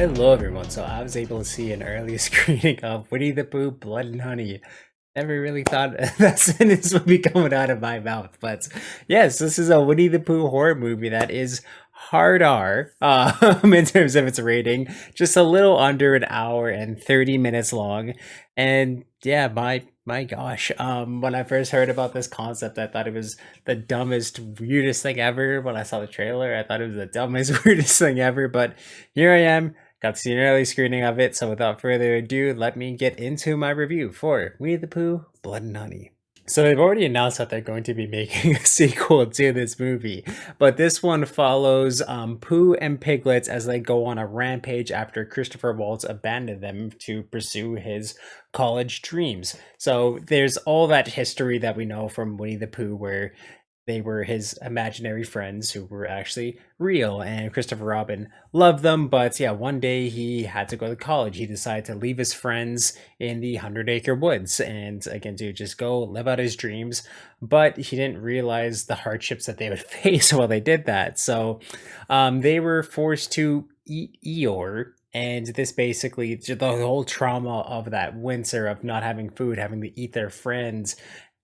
Hello everyone. So I was able to see an early screening of Winnie the Pooh Blood and Honey. Never really thought that sentence would be coming out of my mouth, but yes, this is a Winnie the Pooh horror movie that is hard R in terms of its rating, just a little under an hour and 30 minutes long. And yeah, my gosh, when I first heard about this concept, I thought it was the dumbest, weirdest thing ever. When I saw the trailer, I thought it was the dumbest, weirdest thing ever. But here I am, got to see an early screening of it, so without further ado, let me get into my review for Winnie the Pooh Blood and Honey. So they've already announced that they're going to be making a sequel to this movie, but this one follows Pooh and Piglet as they go on a rampage after Christopher Waltz abandoned them to pursue his college dreams. So there's all that history that we know from Winnie the Pooh where they were his imaginary friends who were actually real, and Christopher Robin loved them. But yeah, one day he had to go to college. He decided to leave his friends in the 100-acre woods and again to just go live out his dreams. But he didn't realize the hardships that they would face while they did that. So they were forced to eat Eeyore. And this basically, the whole trauma of that winter of not having food, having to eat their friends,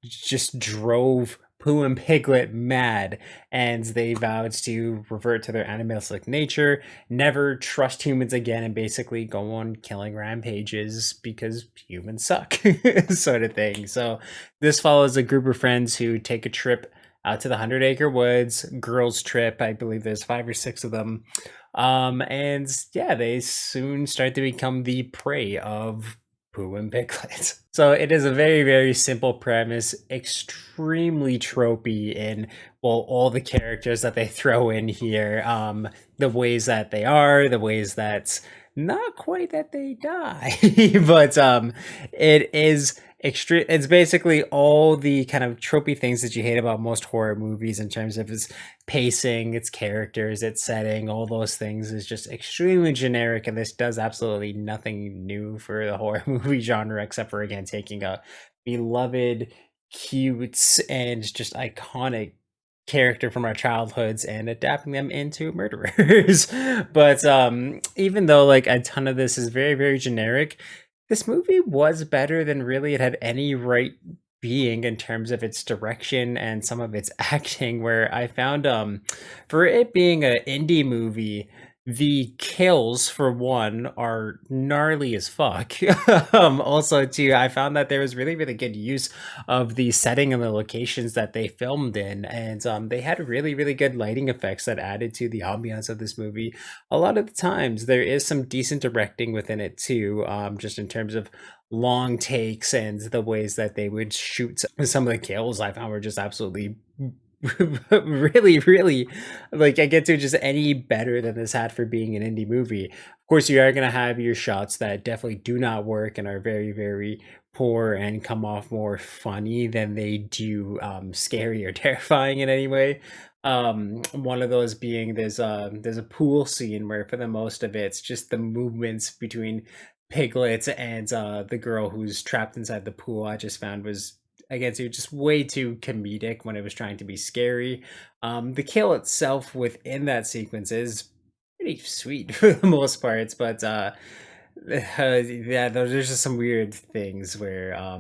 just drove Pooh and Piglet mad, and they vowed to revert to their animalistic nature, never trust humans again, and basically go on killing rampages because humans suck, sort of thing. So this follows a group of friends who take a trip out to the 100-acre woods, girls' trip. I believe there's 5 or 6 of them. And yeah, they soon start to become the prey of Pooh and Piglet. So it is a very, very simple premise, extremely tropey in, well, all the characters that they throw in here, the ways that they are, the ways that not quite that they die, but it is extreme. It's basically all the kind of tropey things that you hate about most horror movies in terms of its pacing, its characters, its setting. All those things is just extremely generic, and this does absolutely nothing new for the horror movie genre, except for again taking a beloved, cute, and just iconic character from our childhoods and adapting them into murderers. But even though like a ton of this is very, very generic, this movie was better than really it had any right being in terms of its direction and some of its acting, where I found for it being an indie movie, the kills for one are gnarly as fuck. Also too, I found that there was really, really good use of the setting and the locations that they filmed in, and they had really, really good lighting effects that added to the ambiance of this movie. A lot of the times there is some decent directing within it too, just in terms of long takes and the ways that they would shoot some of the kills. I found were just absolutely really, really, like, I get to just any better than this had for being an indie movie. Of course, you are going to have your shots that definitely do not work and are very, very poor and come off more funny than they do scary or terrifying in any way. One of those being there's a pool scene where for the most of it's just the movements between Piglet and the girl who's trapped inside the pool. I just found was, again, so just way too comedic when it was trying to be scary. The kill itself within that sequence is pretty sweet for the most parts, but yeah, there's just some weird things where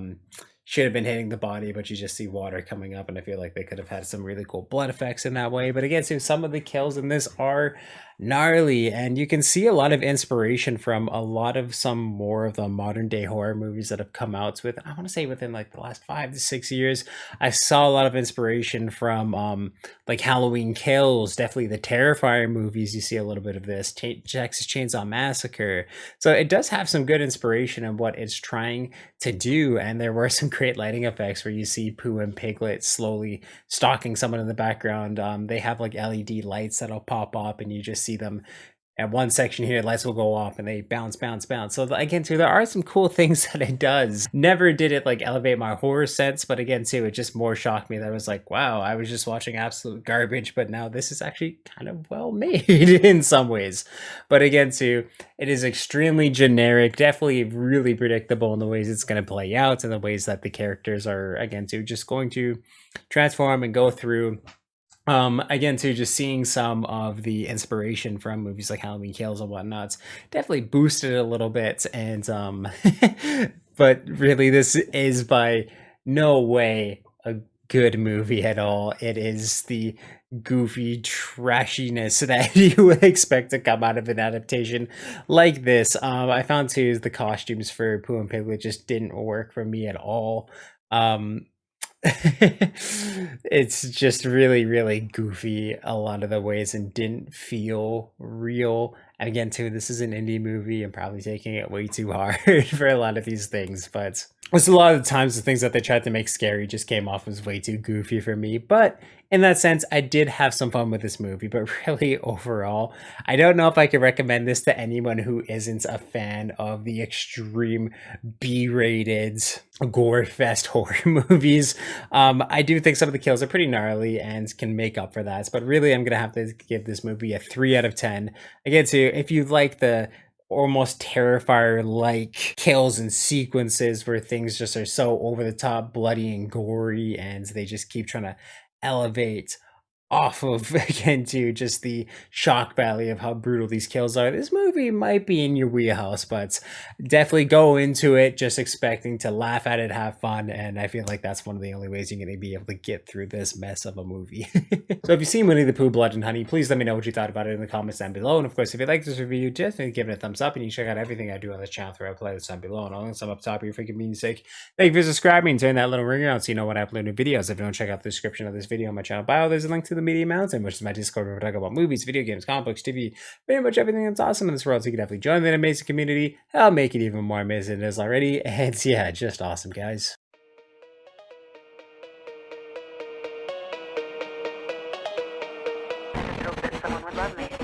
should have been hitting the body, but you just see water coming up, and I feel like they could have had some really cool blood effects in that way. But again, so some of the kills in this are gnarly, and you can see a lot of inspiration from a lot of some more of the modern day horror movies that have come out with, I want to say within like the last 5 to 6 years. I saw a lot of inspiration from like Halloween Kills, definitely the Terrifier movies. You see a little bit of this, Texas Chainsaw Massacre. So it does have some good inspiration in what it's trying to do, and there were some great lighting effects where you see Pooh and Piglet slowly stalking someone in the background. They have like LED lights that'll pop up, and you just see them at one section here, lights will go off and they bounce, bounce, bounce. So again, too, there are some cool things that it does. Never did it like elevate my horror sense, but again, too, it just more shocked me that I was like, wow, I was just watching absolute garbage, but now this is actually kind of well made in some ways. But again, too, it is extremely generic, definitely really predictable in the ways it's going to play out and the ways that the characters are, again, too, just going to transform and go through. Again, too, just seeing some of the inspiration from movies like Halloween Kills and whatnots definitely boosted it a little bit. And but really, this is by no way a good movie at all. It is the goofy trashiness that you would expect to come out of an adaptation like this. I found too the costumes for Pooh and Piglet just didn't work for me at all. Um, it's just really, really goofy a lot of the ways and didn't feel real. And again, too, this is an indie movie and probably taking it way too hard for a lot of these things. But it's a lot of the times the things that they tried to make scary just came off as way too goofy for me. But in that sense, I did have some fun with this movie. But really, overall, I don't know if I could recommend this to anyone who isn't a fan of the extreme B-rated gore fest horror movies. I do think some of the kills are pretty gnarly and can make up for that. But really, I'm gonna have to give this movie a 3 out of 10. Again, too, if you like the almost terrifier like kills and sequences where things just are so over the top, bloody and gory, and they just keep trying to elevate off of again to just the shock value of how brutal these kills are. This movie might be in your wheelhouse, but definitely go into it just expecting to laugh at it, have fun, and I feel like that's one of the only ways you're going to be able to get through this mess of a movie. So if you've seen Winnie the Pooh, Blood and Honey, please let me know what you thought about it in the comments down below. And of course, if you like this review, definitely give it a thumbs up, and you can check out everything I do on this channel throughout the playlist down below, and I'll link some up top here for convenience sake. Thank you for subscribing and turn that little ringer on so you know when I upload new videos. If you don't check out the description of this video on my channel bio, there's a link to the Media Mountain, which is my Discord where we talk about movies, video games, comic books, TV, pretty much everything that's awesome in this world. So you can definitely join that amazing community. I'll make it even more amazing than it is already. And yeah, just awesome, guys. I just hope that someone would love me.